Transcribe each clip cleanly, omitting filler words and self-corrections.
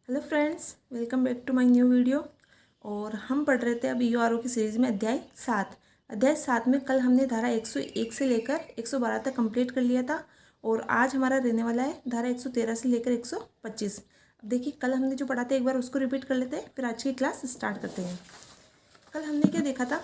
Hello friends, welcome back to my new video. और हम पढ़ रहे थे अभी यूआरओ की सीरीज़ में अध्याय 7 में कल हमने धारा 101 से लेकर 112 तक कंप्लीट कर लिया था। और आज हमारा रहने वाला है धारा 113 से लेकर 125। अब देखिए, कल हमने जो पढ़ा था एक बार उसको रिपीट कर लेते हैं, फिर आज की क्लास स्टार्ट करते हैं। कल हमने क्या देखा था?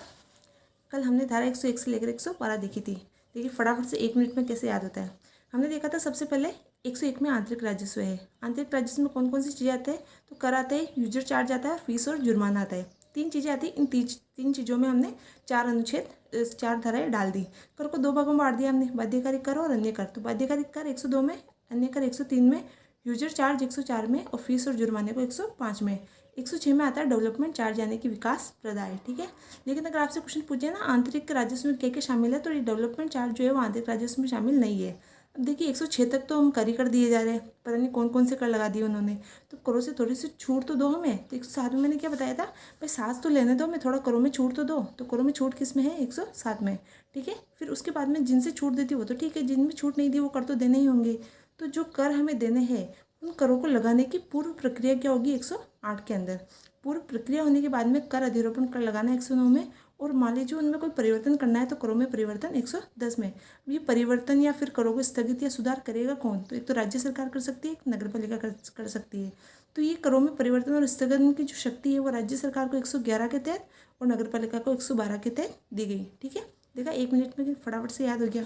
कल हमने धारा 101 से लेकर 112 देखी थी। देखिए फटाफट से 1 मिनट में कैसे याद होता है। हमने देखा था सबसे पहले 101 में आंतरिक राजस्व है। आंतरिक राजस्व में कौन कौन सी चीज़ें आते हैं? तो कर आते हैं, यूजर चार्ज आता है, फीस और जुर्माना आता है। 3 चीज़ें आती हैं। इन तीन चीज़ों में हमने 4 अनुच्छेद 4 धाराएं डाल दी। कर को 2 भागों में बांट दिया हमने, बाध्यकारी कर और अन्य कर। तो बाध्यकारी कर 102 में, अन्य कर 103 में, यूजर चार्ज 104 में और फीस और जुर्माने को 105 में। 106 में आता है डेवलपमेंट चार्ज यानी कि विकास प्रदाय। ठीक है, लेकिन अगर आपसे क्वेश्चन पूछे ना आंतरिक राजस्व में क्या क्या शामिल है, तो ये डेवलपमेंट चार्ज जो है वो आंतरिक राजस्व में शामिल नहीं है। अब देखिए 106 तक तो हम कर ही कर दिए जा रहे हैं, पता नहीं कौन कौन से कर लगा दिए उन्होंने। तो करों से थोड़ी सी छूट तो दो हमें। तो 107 में मैंने क्या बताया था, भाई 7 तो लेने दो, मैं थोड़ा करों में छूट तो दो। तो करों में छूट किस में है? 107 में। ठीक है, फिर उसके बाद में जिनसे छूट देती वो तो ठीक है, जिनमें छूट नहीं दी वो कर तो देने ही होंगे। तो जो कर हमें देने हैं उन करों को लगाने की पूर्व प्रक्रिया क्या होगी? 108 के अंदर। पूर्व प्रक्रिया होने के बाद में कर अधिरोपण कर लगाना 109 में। और मान लीजिए उनमें कोई परिवर्तन करना है तो करों में परिवर्तन 110 में। ये परिवर्तन या फिर करों को स्थगित या सुधार करेगा कौन? तो एक तो राज्य सरकार कर सकती है, एक नगर पालिका कर सकती है। तो ये करों में परिवर्तन और स्थगन की जो शक्ति है वो राज्य सरकार को 111 के तहत और नगर पालिका को 112 के तहत दी गई। ठीक है, देखा 1 मिनट में फटाफट से याद हो गया।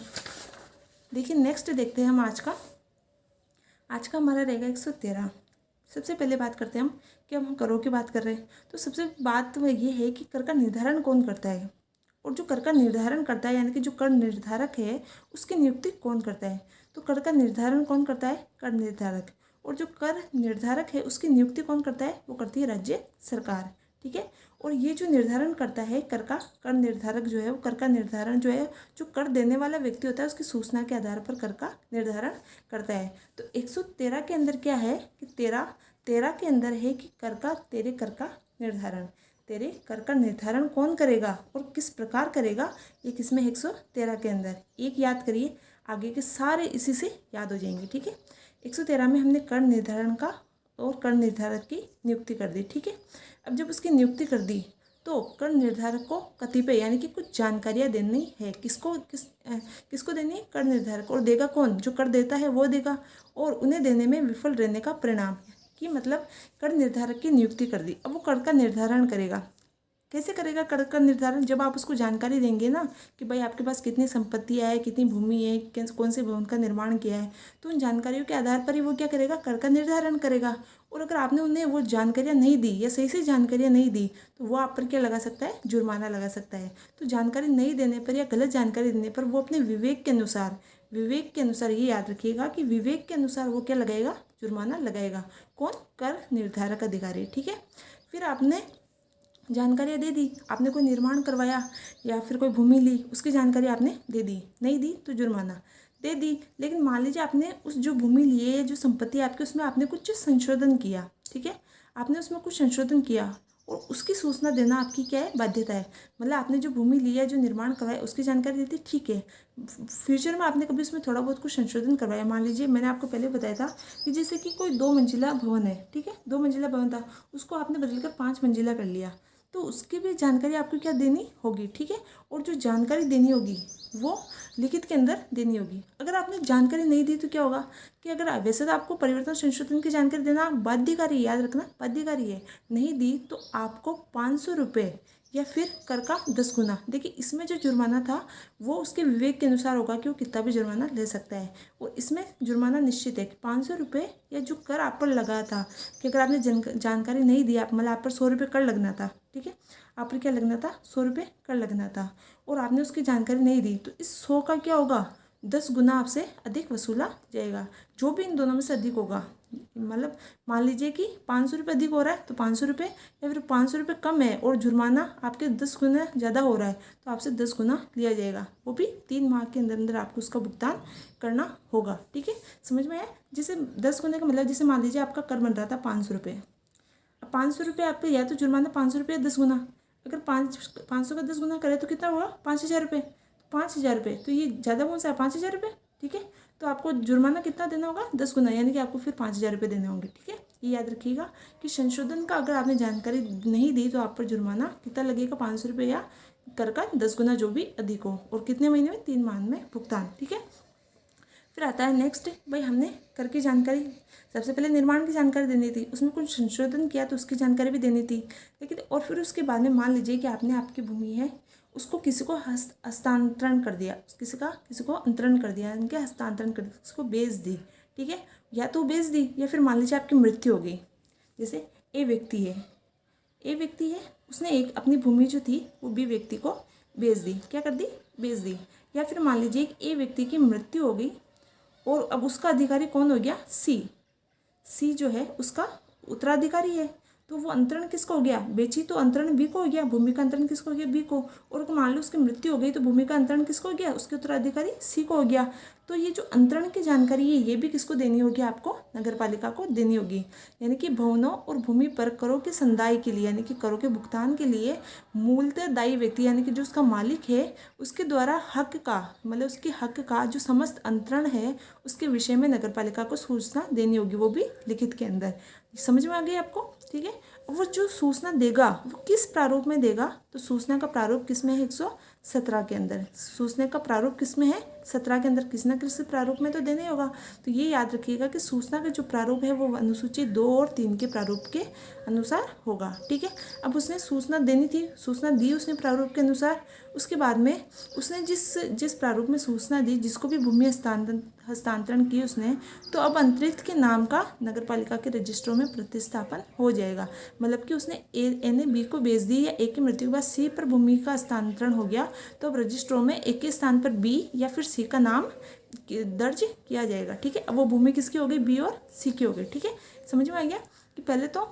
देखिए नेक्स्ट देखते हैं हम आज का हमारा रहेगा 113। सबसे पहले बात करते हैं हम कि हम करों की बात कर रहे हैं, तो सबसे बात तो ये है कि कर का निर्धारण कौन करता है। और जो कर का निर्धारण करता है यानी कि जो कर निर्धारक है उसकी नियुक्ति कौन करता है? तो कर का निर्धारण कौन करता है? कर निर्धारक। और जो कर निर्धारक है उसकी नियुक्ति कौन करता है? वो करती है राज्य सरकार। ठीक है, और ये जो निर्धारण करता है कर निर्धारक जो है वो कर का निर्धारण जो है जो कर देने वाला व्यक्ति होता है उसकी सूचना के आधार पर कर का निर्धारण करता है। तो 113 के अंदर क्या है कि 13 के अंदर है कि तेरे कर का निर्धारण कौन करेगा और किस प्रकार करेगा, ये किसमें 113 के अंदर। एक याद करिए, आगे के सारे इसी से याद हो जाएंगे। ठीक है, 113 में हमने कर निर्धारण का और कर निर्धारक की नियुक्ति कर दी। ठीक है, अब जब उसकी नियुक्ति कर दी तो कर निर्धारक को कतिपय यानी कि कुछ जानकारियाँ देनी है। किसको देनी है? कर निर्धारक। और देगा कौन? जो कर देता है वो देगा। और उन्हें देने में विफल रहने का परिणाम कि मतलब कर निर्धारक की नियुक्ति कर दी। अब वो कर का निर्धारण करेगा। कैसे करेगा कर का निर्धारण? जब आप उसको जानकारी देंगे ना कि भाई आपके पास कितनी संपत्तियाँ है, कितनी भूमि है, कौन से भवन का निर्माण किया है, तो उन जानकारियों के आधार पर ही वो क्या करेगा? कर का निर्धारण करेगा। और अगर आपने उन्हें वो जानकारियाँ नहीं दी या सही से जानकारियाँ नहीं दी तो वो आप पर क्या लगा सकता है? जुर्माना लगा सकता है। तो जानकारी नहीं देने पर या गलत जानकारी देने पर वो अपने विवेक के अनुसार ये याद रखिएगा कि विवेक के अनुसार वो क्या लगाएगा? जुर्माना लगाएगा। कौन? कर निर्धारक अधिकारी। ठीक है, फिर आपने जानकारियाँ दे दी, आपने कोई निर्माण करवाया या फिर कोई भूमि ली, उसकी जानकारी आपने दे दी, नहीं दी तो जुर्माना दे दी। लेकिन मान लीजिए आपने उस जो भूमि लिए या जो संपत्ति आपकी उसमें आपने कुछ संशोधन किया। ठीक है, आपने उसमें कुछ संशोधन किया और उसकी सूचना देना आपकी क्या है? बाध्यता है। मतलब आपने जो भूमि ली है, जो निर्माण करवाया, उसकी जानकारी दी थी। ठीक है, फ्यूचर में आपने कभी उसमें थोड़ा बहुत कुछ संशोधन करवाया। मान लीजिए मैंने आपको पहले बताया था कि जैसे कि कोई 2 मंजिला भवन है। ठीक है, 2 मंजिला भवन था, उसको आपने बदलकर 5 मंजिला कर लिया, तो उसकी भी जानकारी आपको क्या देनी होगी। ठीक है, और जो जानकारी देनी होगी वो लिखित के अंदर देनी होगी। अगर आपने जानकारी नहीं दी तो क्या होगा कि अगर वैसे तो आपको परिवर्तन संशोधन की जानकारी देना बाध्यकारी, याद रखना बाध्यकारी है, नहीं दी तो आपको 500 रुपये या फिर कर का 10 गुना। देखिए इसमें जो जुर्माना था वो उसके विवेक के अनुसार होगा कि वो कितना भी जुर्माना ले सकता है। और इसमें जुर्माना निश्चित है कि 500 रुपये या जो कर आप पर लगा था कि अगर आपने जानकारी नहीं दी, आप मतलब आप पर 100 रुपये कर लगना था। ठीक है, आप पर क्या लगना था? 100 रुपये कर लगना था और आपने उसकी जानकारी नहीं दी, तो इस 100 का क्या होगा? 10 गुना आपसे अधिक वसूला जाएगा। जो भी इन दोनों में से अधिक होगा, मतलब मान लीजिए कि 500 रुपये अधिक हो रहा है तो 500 रुपये, या फिर 500 रुपये कम है और जुर्माना आपके 10 गुना ज़्यादा हो रहा है तो आपसे 10 गुना लिया जाएगा। वो भी 3 माह के अंदर अंदर आपको उसका भुगतान करना होगा। ठीक है, समझ में आया? जैसे 10 गुना का मतलब, जैसे मान लीजिए आपका कर बन रहा था 500 रुपये। अब 500 रुपये आप पे या तो जुर्माना 500 रुपये 10 गुना, अगर 500 का 10 गुना करें तो कितना हुआ? 5000 रुपये। 5000 रुपये, तो ये ज़्यादा कौन सा है? 5000 रुपये। ठीक है, तो आपको जुर्माना कितना देना होगा, 10 गुना, यानी कि आपको फिर 5,000 रुपये देने होंगे। ठीक है, ये याद रखिएगा कि संशोधन का अगर आपने जानकारी नहीं दी तो आप पर जुर्माना कितना लगेगा, 500 रुपये, या कर का 10 गुना जो भी अधिक हो, और कितने महीने में, 3 माह में भुगतान। ठीक है, फिर आता है नेक्स्ट, भाई हमने कर की जानकारी, सबसे पहले निर्माण की जानकारी देनी थी, उसमें कुछ संशोधन किया तो उसकी जानकारी भी देनी थी, लेकिन और फिर उसके बाद में मान लीजिए कि आपने आपकी भूमि है उसको किसी को हस्तांतरण कर दिया, किसी को अंतरण कर दिया, यानी कि हस्तांतरण कर दिया, उसको बेच दी। ठीक है, या तो बेच दी या फिर मान लीजिए आपकी मृत्यु हो गई। जैसे ए व्यक्ति है, उसने एक अपनी भूमि जो थी वो बी व्यक्ति को बेच दी, क्या कर दी, बेच दी। या फिर मान लीजिए कि ए व्यक्ति की मृत्यु हो गई और अब उसका अधिकारी कौन हो गया, सी जो है उसका उत्तराधिकारी है, तो वो अंतरण किसको हो गया, बेची तो अंतरण बी को हो गया, भूमि का अंतरण किसको हो गया, बी को। और मान लो उसकी मृत्यु हो गई तो भूमि का अंतरण किसको हो गया, उसके उत्तराधिकारी सी को हो गया। तो ये जो अंतरण की जानकारी है ये भी किसको देनी होगी, आपको नगर पालिका को देनी होगी। यानी कि भवनों और भूमि पर करों के संदाय के लिए, यानी कि करों के भुगतान के लिए मूलतः दायी व्यक्ति, यानी कि जो उसका मालिक है उसके द्वारा हक का, मतलब उसके हक का जो समस्त अंतरण है उसके विषय में नगर पालिका को सूचना देनी होगी, वो भी लिखित के अंदर। समझ में आ गई आपको। ठीक है, वो जो सूचना देगा वो किस प्रारूप में देगा, तो सूचना का प्रारूप किस में है, 117 के अंदर। सूचना का प्रारूप किस में है, 17 के अंदर, किसी न किसी प्रारूप में तो देने होगा। तो ये याद रखिएगा कि सूचना का जो प्रारूप है वो अनुसूची 2 और 3 के प्रारूप के अनुसार होगा। ठीक है, अब उसने सूचना देनी थी, सूचना दी उसने प्रारूप के अनुसार, उसके बाद में उसने जिस प्रारूप में सूचना दी, जिसको भी भूमि हस्तांतरण की उसने, तो अब अंतरित के नाम का नगर पालिका के रजिस्ट्रों में प्रतिस्थापन हो जाएगा। मतलब कि उसने ए ने बी को बेच दी, या ए की मृत्यु के बाद सी पर भूमि का हस्तांतरण हो गया, तो अब रजिस्ट्रों में ए के स्थान पर बी या फिर सी का नाम दर्ज किया जाएगा। ठीक है, अब वो भूमि किसकी हो गई, बी और सी की हो गई। ठीक है, समझ में आ गया कि पहले तो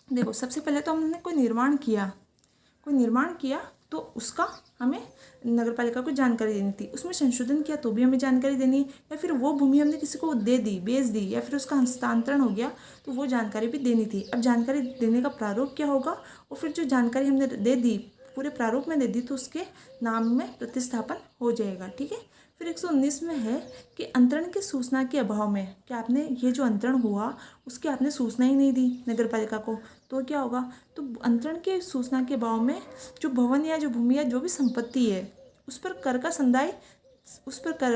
देखो, सबसे पहले तो हमने कोई निर्माण किया तो उसका हमें नगर पालिका को जानकारी देनी थी, उसमें संशोधन किया तो भी हमें जानकारी देनी, या फिर वो भूमि हमने किसी को दे दी, बेच दी, या फिर उसका हस्तांतरण हो गया तो वो जानकारी भी देनी थी। अब जानकारी देने का प्रारूप क्या होगा, और फिर जो जानकारी हमने दे दी पूरे प्रारूप में दे दी तो उसके नाम में प्रतिस्थापन हो जाएगा। ठीक है, फिर 119 में है कि अंतरण की सूचना के अभाव में, कि आपने ये जो अंतरण हुआ उसकी आपने सूचना ही नहीं दी नगर पालिका को, तो क्या होगा, तो अंतरण के सूचना के अभाव में जो भवन या जो भूमि या जो भी संपत्ति है उस पर करों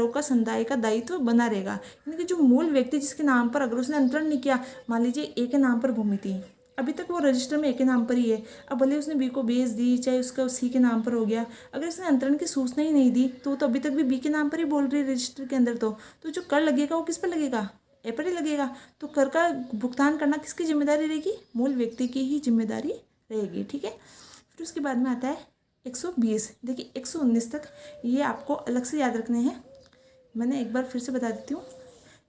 का संदाय का दायित्व बना रहेगा। यानी कि जो मूल व्यक्ति जिसके नाम पर अगर उसने अंतरण नहीं किया, मान लीजिए ए के नाम पर भूमि थी, अभी तक वो रजिस्टर में ए के नाम पर ही है, अब भले उसने बी को बेच दी, चाहे उसका सी के नाम पर हो गया, अगर इसने अंतरण की सूचना ही नहीं दी तो अभी तक भी बी के नाम पर ही बोल रही है रजिस्टर के अंदर। तो जो कर लगेगा वो किस पर लगेगा, ए पर ही लगेगा। तो कर का भुगतान करना किसकी जिम्मेदारी रहेगी, मूल व्यक्ति की ही जिम्मेदारी रहेगी। ठीक है, फिर उसके बाद में आता है 120। देखिए 119 तक ये आपको अलग से याद रखने हैं, मैंने एक बार फिर से बता देती हूँ।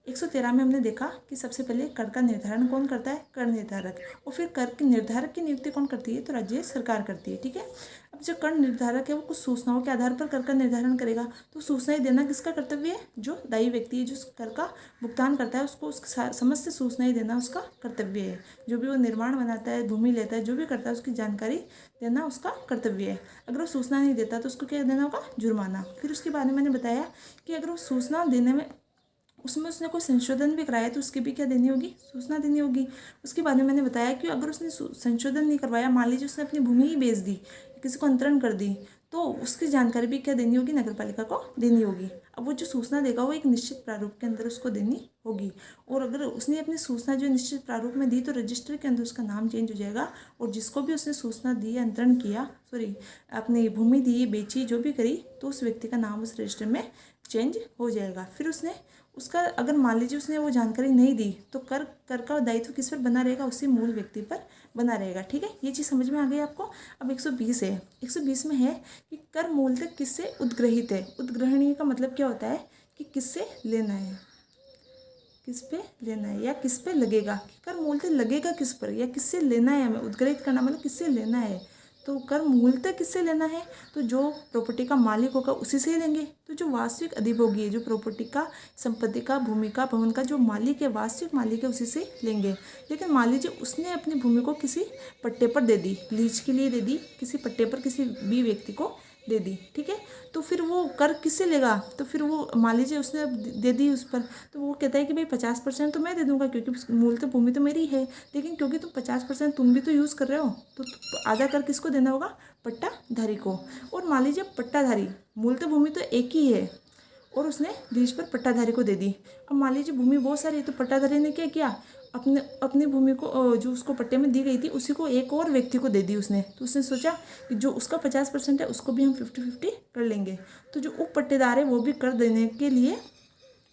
113 में हमने देखा कि सबसे पहले कर का निर्धारण कौन करता है, कर निर्धारक, और फिर कर के निर्धारक की नियुक्ति कौन करती है, तो राज्य सरकार करती है। ठीक है, अब जो कर निर्धारक है वो कुछ सूचनाओं के आधार पर कर का निर्धारण करेगा, तो सूचनाएं देना किसका कर्तव्य है, जो दायी व्यक्ति है, जो कर का भुगतान करता है उसको समस्त सूचनाएं देना उसका कर्तव्य है। जो भी वो निर्माण बनाता है, भूमि लेता है, जो भी करता है उसकी जानकारी देना उसका कर्तव्य है। अगर वो सूचना नहीं देता तो उसको क्या देना होगा, जुर्माना। फिर उसके बाद में मैंने बताया कि अगर वो सूचना देने में उसमें उसने कोई संशोधन भी कराया तो उसकी भी क्या देनी होगी, सूचना देनी होगी। उसके बाद में मैंने बताया कि अगर उसने संशोधन नहीं करवाया, मान लीजिए उसने अपनी भूमि ही बेच दी, किसी को अंतरण कर दी, तो उसकी जानकारी भी क्या देनी होगी, नगर पालिका को देनी होगी। अब वो जो सूचना देगा वो एक निश्चित प्रारूप के अंदर उसको देनी होगी, और अगर उसने अपनी सूचना जो निश्चित प्रारूप में दी तो रजिस्टर के अंदर उसका नाम चेंज हो जाएगा, और जिसको भी उसने सूचना दी, अंतरण किया, अपनी भूमि दी, बेची, जो भी करी, तो उस व्यक्ति का नाम उस रजिस्टर में चेंज हो जाएगा। फिर उसका अगर मान लीजिए उसने वो जानकारी नहीं दी तो कर का दायित्व किस पर बना रहेगा, उसी मूल व्यक्ति पर बना रहेगा। ठीक है, ये चीज़ समझ में आ गई आपको। अब 120 है, 120 में है कि कर मूलतः किससे उद्ग्रहित है। उद्ग्रहणीय का मतलब क्या होता है कि किससे लेना है, किस पे लेना है या किस पे लगेगा। कर मूलतः लगेगा किस पर या किससे लेना है, हमें उद्ग्रहित करना मतलब किससे लेना है। तो कर मूलतः किससे लेना है, तो जो प्रॉपर्टी का मालिक होगा उसी से ही लेंगे। तो जो वास्तविक अधिभोगी है, जो प्रॉपर्टी का, संपत्ति का, भूमि का, भवन का जो मालिक है, वास्तविक मालिक है, उसी से लेंगे। लेकिन मान लीजिए उसने अपनी भूमि को किसी पट्टे पर दे दी, लीज के लिए दे दी, किसी पट्टे पर किसी भी व्यक्ति को दे दी, ठीक है। तो फिर वो कर किससे लेगा, तो फिर वो मान लीजिए उसने दे दी उस पर, तो वो कहता है कि भाई 50% तो मैं दे दूंगा क्योंकि मूल तो भूमि तो मेरी है, लेकिन क्योंकि तुम 50% तुम भी तो यूज़ कर रहे हो, तो आधा कर किसको देना होगा, पट्टाधारी को। और मान लीजिए पट्टाधारी, मूल तो भूमि तो एक ही है और उसने लीज पर पट्टाधारी को दे दी। अब मान लीजिए भूमि बहुत सारी है, तो पट्टाधारी ने क्या किया, अपनी भूमि को जो उसको पट्टे में दी गई थी उसी को एक और व्यक्ति को दे दी उसने। तो उसने सोचा कि जो उसका 50% है उसको भी हम 50-50 कर लेंगे। तो जो उप पट्टेदार है वो भी कर देने के लिए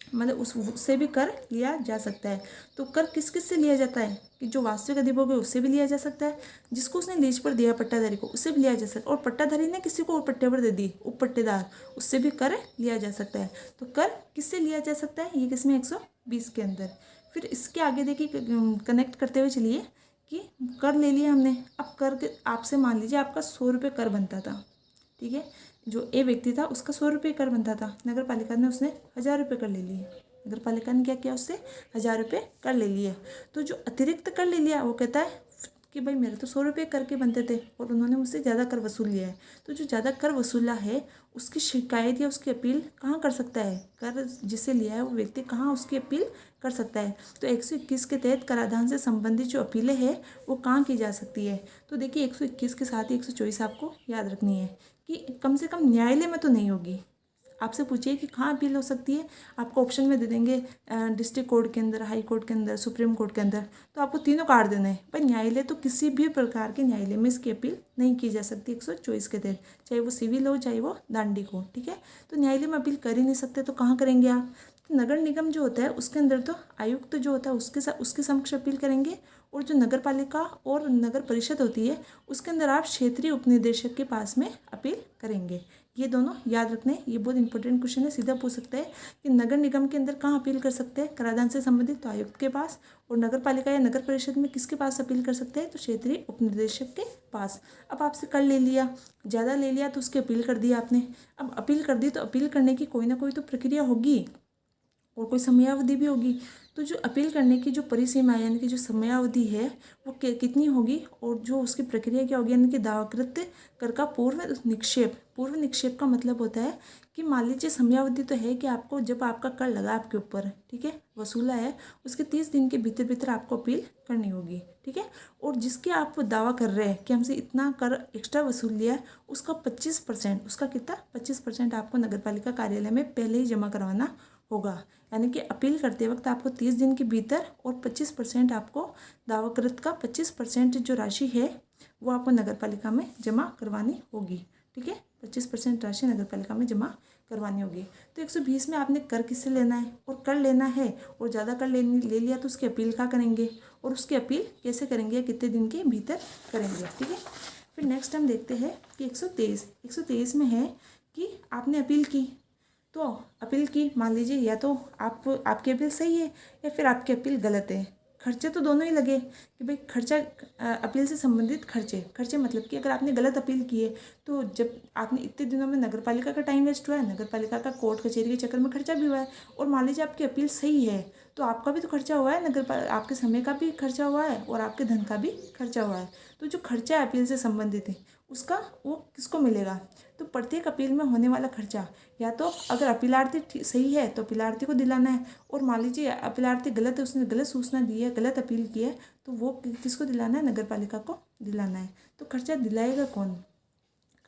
मतलब उससे भी कर लिया जा सकता है। तो कर किस किस से लिया जाता है कि जो वास्तविक अधिभोग है उससे भी लिया जा सकता है, जिसको उसने लीज पर दिया पट्टाधारी को उससे भी लिया जा सकता है, और पट्टाधारी ने किसी को और पट्टे पर दे दी उप पट्टेदार, उससे भी कर लिया जा सकता है। तो कर किससे लिया जा सकता है, ये किसमें 120 के अंदर। फिर इसके आगे देखिए कनेक्ट करते हुए चलिए कि कर ले लिया हमने। अब कर के आपसे मान लीजिए आपका 100 रुपये कर बनता था, ठीक है। जो ए व्यक्ति था उसका 100 रुपये कर बनता था, नगर पालिका ने उसने 1000 रुपये कर ले लिए। नगर पालिका ने क्या किया, उससे 1000 रुपये कर ले लिए। तो जो अतिरिक्त कर ले लिया वो कहता है कि भाई मेरे तो 100 रुपये कर के बनते थे और उन्होंने मुझसे ज़्यादा कर वसूल लिया है। तो जो ज़्यादा कर वसूला है उसकी शिकायत या उसकी अपील कहाँ कर सकता है, कर जिससे लिया है वो व्यक्ति कहाँ उसकी अपील कर सकता है। तो 121 के तहत कराधान से संबंधित जो अपीलें हैं वो कहाँ की जा सकती है। तो देखिए 121 के साथ ही 124 आपको याद रखनी है कि कम से कम न्यायालय में तो नहीं होगी। आपसे पूछिए कि कहाँ अपील हो सकती है, आपको ऑप्शन में दे देंगे डिस्ट्रिक्ट कोर्ट के अंदर, हाई कोर्ट के अंदर, सुप्रीम कोर्ट के अंदर, तो आपको तीनों काट देना है। पर न्यायालय तो किसी भी प्रकार के न्यायालय में इसकी अपील नहीं की जा सकती 124 के तहत, चाहे वो सिविल हो चाहे वो दांडिक हो, ठीक है। तो न्यायालय में अपील कर ही नहीं सकते, तो कहाँ करेंगे आप। तो नगर निगम जो होता है उसके अंदर तो आयुक्त जो होता है उसके समक्ष अपील करेंगे, और जो नगर पालिका और नगर परिषद होती है उसके अंदर आप क्षेत्रीय उपनिदेशक के पास में अपील करेंगे। ये दोनों याद रखने, ये बहुत इंपॉर्टेंट क्वेश्चन है, सीधा पूछ सकते हैं कि नगर निगम के अंदर कहाँ अपील कर सकते हैं कराधान से संबंधित, तो आयुक्त के पास, और नगर पालिका या नगर परिषद में किसके पास अपील कर सकते हैं, तो क्षेत्रीय उपनिदेशक के पास। अब आपसे कर ले लिया, ज़्यादा ले लिया तो उसकी अपील कर दी आपने। अब अपील कर दी तो अपील करने की कोई ना कोई तो प्रक्रिया होगी और कोई समयावधि भी होगी। तो जो अपील करने की जो परिसीमा यानी कि जो समयावधि है वो कितनी होगी, और जो उसकी प्रक्रिया क्या होगी, यानी कि दावाकृत कर का पूर्व निक्षेप का मतलब होता है कि मान लीजिए समयावधि तो है कि आपको जब आपका कर लगा आपके ऊपर, ठीक है, वसूला है, उसके 30 दिन के भीतर भीतर आपको अपील करनी होगी, ठीक है। और जिसके आप दावा कर रहे हैं कि हमसे इतना कर एक्स्ट्रा वसूल लिया है उसका 25%, उसका कितना 25% आपको नगर पालिका कार्यालय में पहले ही जमा करवाना होगा। यानी कि अपील करते वक्त आपको 30 दिन के भीतर और 25% आपको दावाकृत का 25% जो राशि है वो आपको नगर पालिका में जमा करवानी होगी, ठीक है। 25% राशि नगर पालिका में जमा करवानी होगी। तो 120 में आपने कर किससे लेना है, और कर लेना है और ज़्यादा कर ले लिया तो उसकी अपील क्या करेंगे, और उसकी अपील कैसे करेंगे, कितने दिन के भीतर करेंगे, ठीक है। फिर नेक्स्ट हम देखते हैं कि 123 में है कि आपने अपील की, तो अपील की, मान लीजिए या तो आपकी अपील सही है या फिर आपकी अपील गलत है। खर्चे तो दोनों ही लगे कि भाई खर्चा, अपील से संबंधित खर्चे मतलब कि अगर आपने गलत अपील की है तो जब आपने इतने दिनों में नगर पालिका का टाइम वेस्ट हुआ है, नगर पालिका का कोर्ट कचहरी के चक्कर में खर्चा भी हुआ है, और मान लीजिए आपकी अपील सही है तो आपका भी तो खर्चा हुआ है, आपके समय का भी खर्चा हुआ है और आपके धन का भी खर्चा हुआ है। तो जो खर्चा अपील से संबंधित है उसका वो किसको मिलेगा, तो प्रत्येक अपील में होने वाला खर्चा या तो अगर अपीलार्थी सही है तो अपीलार्थी को दिलाना है, और मान लीजिए अपीलार्थी गलत है, उसने गलत सूचना दी है, गलत अपील की है, तो वो किसको दिलाना है, नगर पालिका को दिलाना है। तो खर्चा दिलाएगा कौन,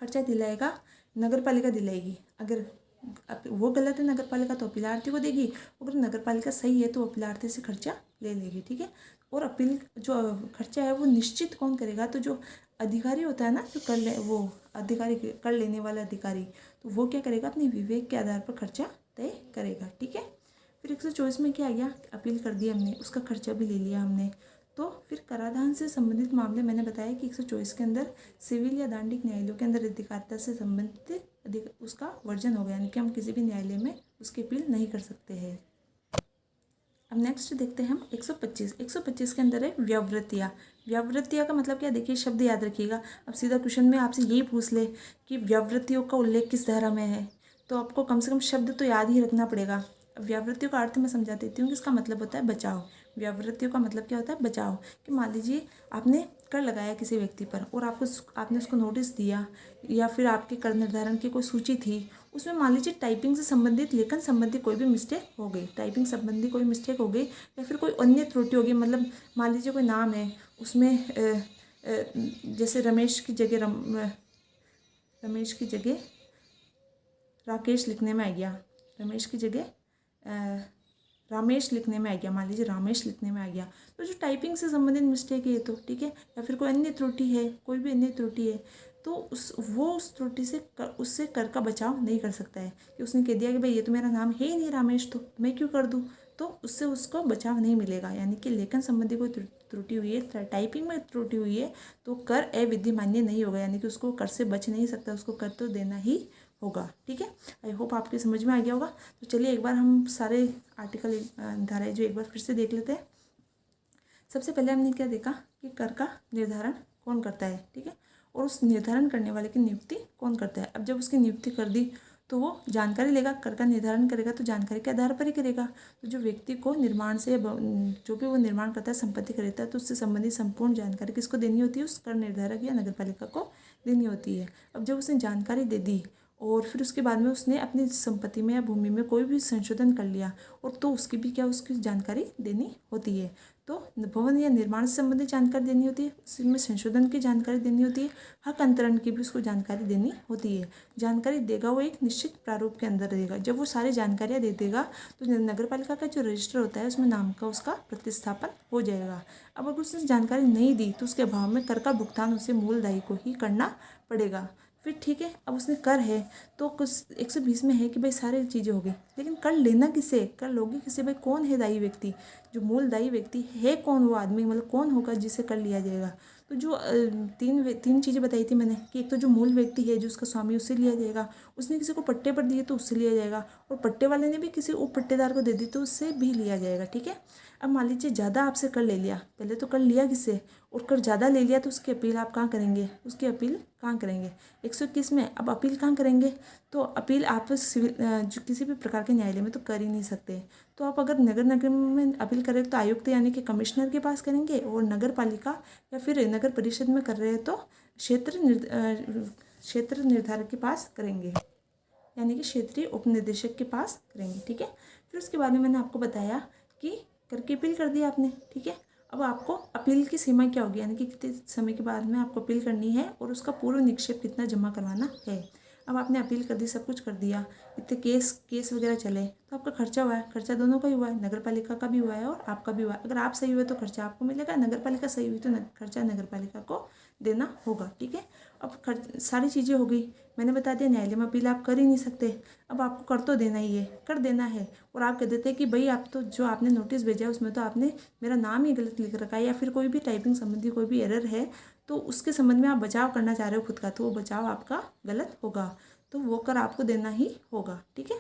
खर्चा दिलाएगा नगर पालिका दिलाएगी। अगर वो गलत है नगर पालिका तो अपीलार्थी को देगी, अगर नगर पालिका सही है तो अपीलार्थी से खर्चा ले लेगी, ठीक है। और अपील जो खर्चा है वो निश्चित कौन करेगा, तो जो अधिकारी होता है ना, जो वो अधिकारी कर लेने वाला अधिकारी, तो वो क्या करेगा, अपने विवेक के आधार पर खर्चा तय करेगा, ठीक है। फिर 124 में क्या आ गया, अपील कर दी हमने, उसका खर्चा भी ले लिया हमने। तो फिर कराधान से संबंधित मामले मैंने बताया कि 124 के अंदर सिविल या दांडिक न्यायालयों के अंदर अधिकारिता से संबंधित उसका वर्जन हो गया, यानी कि हम किसी भी न्यायालय में उसकी अपील नहीं कर सकते हैं। अब नेक्स्ट देखते हैं हम 125 के अंदर है व्यावृत्तियाँ का मतलब क्या, देखिए शब्द याद रखिएगा। अब सीधा क्वेश्चन में आपसे यही पूछ ले कि व्यावृत्तियों का उल्लेख किस धारा में है, तो आपको कम से कम शब्द तो याद ही रखना पड़ेगा। अब व्यावृत्तियों का अर्थ मैं समझा देती हूँ कि इसका मतलब होता है बचाव। व्यावृत्तियों का मतलब क्या होता है, बचाव। कि मान लीजिए आपने कर लगाया किसी व्यक्ति पर और आपने उसको नोटिस दिया, या फिर आपके कर निर्धारण की कोई सूची थी, उसमें मान लीजिए टाइपिंग से संबंधित, लेखन संबंधी कोई भी मिस्टेक हो गई, टाइपिंग संबंधी कोई मिस्टेक हो गई, या फिर कोई अन्य त्रुटि हो गई। मतलब मान लीजिए कोई नाम है, उसमें जैसे रमेश की जगह राकेश लिखने में आ गया, रमेश की जगह रामेश लिखने में आ गया, मान लीजिए रामेश लिखने में आ गया, तो जो टाइपिंग से संबंधित मिस्टेक है ये तो ठीक है। या फिर कोई अन्य त्रुटि है, कोई भी अन्य त्रुटि है, तो उस त्रुटि से उससे कर का बचाव नहीं कर सकता है। कि उसने कह दिया कि भाई ये तो मेरा नाम है ही नहीं रामेश, तो मैं क्यों कर दूँ, तो उससे उसको बचाव नहीं मिलेगा। यानी कि लेखन संबंधी कोई त्रुटि हुई है, टाइपिंग में त्रुटि हुई है, तो कर अविधिमान्य नहीं होगा, यानी कि उसको कर से बच नहीं सकता, उसको कर तो देना ही होगा। ठीक है, आई होप आपके समझ में आ गया होगा। तो चलिए एक बार हम सारे आर्टिकल धाराएं जो एक बार फिर से देख लेते हैं। सबसे पहले हमने क्या देखा कि कर का निर्धारण कौन करता है, ठीक है, और उस निर्धारण करने वाले की नियुक्ति कौन करता है। अब जब उसकी नियुक्ति कर दी तो वो जानकारी लेगा, कर का निर्धारण करेगा तो जानकारी के आधार पर ही करेगा। तो जो व्यक्ति को निर्माण से जो भी वो निर्माण करता है, संपत्ति खरीदता है, तो उससे संबंधित संपूर्ण जानकारी किसको देनी होती है, उस कर निर्धारक या नगरपालिका को देनी होती है। अब जब उसने जानकारी दे दी और फिर उसके बाद में उसने अपनी संपत्ति में या भूमि में कोई भी संशोधन कर लिया, और तो उसकी भी क्या उसकी जानकारी देनी होती है। तो भवन या निर्माण से संबंधित जानकारी देनी होती है, उसमें संशोधन की जानकारी देनी होती है, हक अंतरण की भी उसको जानकारी देनी होती है। जानकारी देगा वो एक निश्चित प्रारूप के अंदर देगा। जब वो सारी जानकारियाँ दे देगा तो नगरपालिका का जो रजिस्टर होता है उसमें नाम का उसका प्रतिस्थापन हो जाएगा। अब अगर उसने जानकारी नहीं दी तो उसके अभाव में कर का भुगतान उसे मूलदायी को ही करना पड़ेगा। फिर ठीक है, अब उसने कर है तो कुछ 120 में है कि भाई सारी चीज़ें हो गई, लेकिन कर लेना किसे, कर लोगे किसे, भाई कौन है दायी व्यक्ति, जो मूल दायी व्यक्ति है कौन, वो आदमी मतलब कौन होगा जिसे कर लिया जाएगा। तो जो तीन चीज़ें बताई थी मैंने कि एक तो जो मूल व्यक्ति है जो उसका स्वामी, उससे लिया जाएगा, उसने किसी को पट्टे पर दिए तो उससे लिया जाएगा, और पट्टे वाले ने भी किसी उप पट्टेदार को दे दी तो उससे भी लिया जाएगा। ठीक है, अब मान लीजिए ज़्यादा आपसे कर ले लिया, पहले तो कर लिया किससे, और कर ज़्यादा ले लिया तो उसकी अपील आप कहाँ करेंगे, उसकी अपील कहाँ करेंगे 121 में। अब अपील कहाँ करेंगे, तो अपील आप सिविल जो किसी भी प्रकार के न्यायालय में तो कर ही नहीं सकते। तो आप अगर नगर निगम में अपील करें तो आयुक्त यानी कि कमिश्नर के पास करेंगे, और नगर पालिका या फिर नगर परिषद में कर रहे हैं तो क्षेत्र निर्धारक के पास करेंगे, यानी कि क्षेत्रीय उप निदेशक के पास करेंगे। ठीक है, फिर उसके बाद में मैंने आपको बताया कि करके अपील कर दी आपने। ठीक है, अब आपको अपील की सीमा क्या होगी, यानी कि कितने समय के बाद में आपको अपील करनी है और उसका पूर्व निक्षेप कितना जमा करवाना है। अब आपने अपील कर दी, सब कुछ कर दिया, इतने केस वगैरह चले, तो आपका खर्चा हुआ है, खर्चा दोनों का ही हुआ है, नगर पालिका का भी हुआ है और आपका भी हुआ है। अगर आप सही हुए तो खर्चा आपको मिलेगा, नगर पालिका सही हुई तो खर्चा नगर पालिका को देना होगा। ठीक है, अब सारी चीज़ें हो गई, मैंने बता दिया न्यायालय में अपील आप कर ही नहीं सकते। अब आपको कर तो देना ही है, कर देना है, और आप कह देते हैं कि भाई आप तो जो आपने नोटिस भेजा है उसमें तो आपने मेरा नाम ही गलत लिख रखा है, या फिर कोई भी टाइपिंग संबंधी कोई भी एरर है, तो उसके संबंध में आप बचाव करना चाह रहे हो खुद का, तो वो बचाव आपका गलत होगा, तो वो कर आपको देना ही होगा। ठीक है,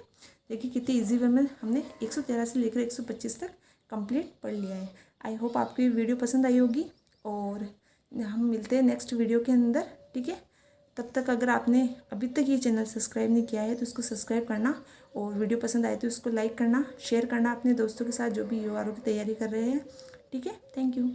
देखिए कितनी ईजी वे में हमने 113 से लेकर 125 तक कंप्लीट पढ़ लिया है। आई होप आपको ये वीडियो पसंद आई होगी, और हम मिलते हैं नेक्स्ट वीडियो के अंदर। ठीक है, तब तक अगर आपने अभी तक ये चैनल सब्सक्राइब नहीं किया है तो उसको सब्सक्राइब करना, और वीडियो पसंद आए तो उसको लाइक करना, शेयर करना अपने दोस्तों के साथ जो भी URO की तैयारी कर रहे हैं। ठीक है, थैंक यू।